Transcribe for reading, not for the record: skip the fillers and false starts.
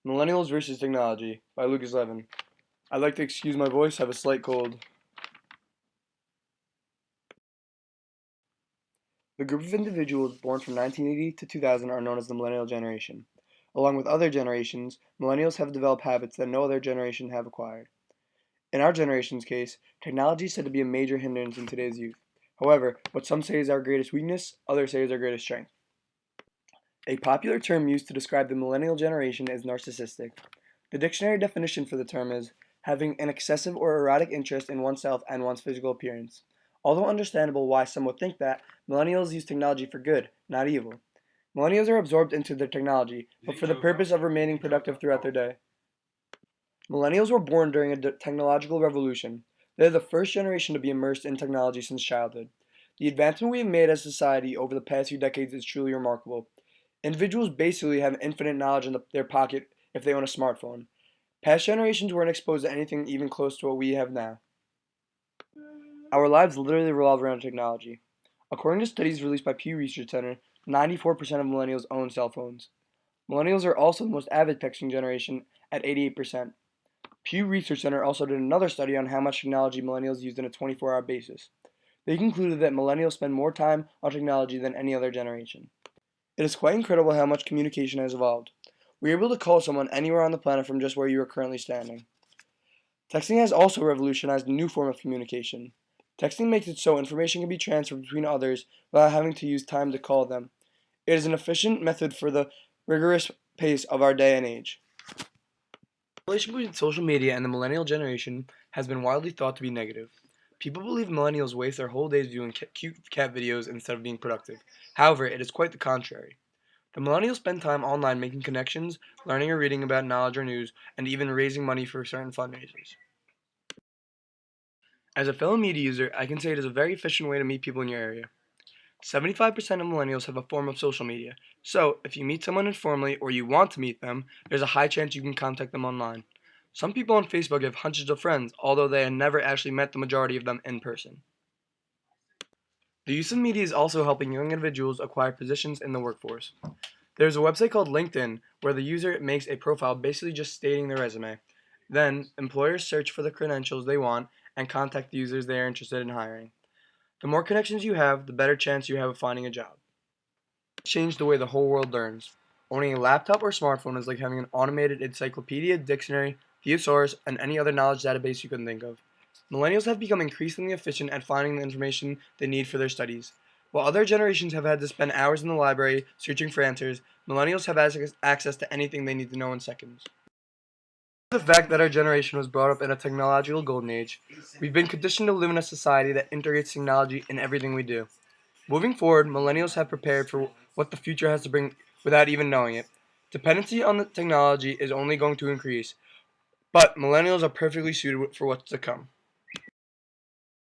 Millennials versus Technology by Levin. I'd like to excuse my voice, I have a slight cold. The group of individuals born from 1980 to 2000 are known as the millennial generation. Along with other generations, millennials have developed habits that no other generation have acquired. In our generation's case, technology is said to be a major hindrance in today's youth. However, what some say is our greatest weakness, others say is our greatest strength. A popular term used to describe the millennial generation is narcissistic. The dictionary definition for the term is having an excessive or erratic interest in oneself and one's physical appearance. Although understandable why some would think that, millennials use technology for good, not evil. Millennials are absorbed into their technology, but for the purpose of remaining productive throughout their day. Millennials were born during a technological revolution. They are the first generation to be immersed in technology since childhood. The advancement we have made as a society over the past few decades is truly remarkable. Individuals basically have infinite knowledge in their pocket if they own a smartphone. Past generations weren't exposed to anything even close to what we have now. Our lives literally revolve around technology. According to studies released by Pew Research Center, 94% of millennials own cell phones. Millennials are also the most avid texting generation at 88%. Pew Research Center also did another study on how much technology millennials use on a 24-hour basis. They concluded that millennials spend more time on technology than any other generation. It is quite incredible how much communication has evolved. We are able to call someone anywhere on the planet from just where you are currently standing. Texting has also revolutionized a new form of communication. Texting makes it so information can be transferred between others without having to use time to call them. It is an efficient method for the rigorous pace of our day and age. The relation between social media and the millennial generation has been widely thought to be negative. People believe millennials waste their whole days viewing cute cat videos instead of being productive. However, it is quite the contrary. The millennials spend time online making connections, learning or reading about knowledge or news, and even raising money for certain fundraisers. As a fellow media user, I can say it is a very efficient way to meet people in your area. 75% of millennials have a form of social media, so if you meet someone informally or you want to meet them, there's a high chance you can contact them online. Some people on Facebook have hundreds of friends, although they have never actually met the majority of them in person. The use of media is also helping young individuals acquire positions in the workforce. There's a website called LinkedIn where the user makes a profile basically just stating their resume. Then, employers search for the credentials they want and contact the users they are interested in hiring. The more connections you have, the better chance you have of finding a job. It's changed the way the whole world learns. Owning a laptop or smartphone is like having an automated encyclopedia, dictionary, thesaurus, and any other knowledge database you can think of. Millennials have become increasingly efficient at finding the information they need for their studies. While other generations have had to spend hours in the library searching for answers, millennials have access to anything they need to know in seconds. The fact that our generation was brought up in a technological golden age, we've been conditioned to live in a society that integrates technology in everything we do. Moving forward, millennials have prepared for what the future has to bring without even knowing it. Dependency on the technology is only going to increase, but millennials are perfectly suited for what's to come.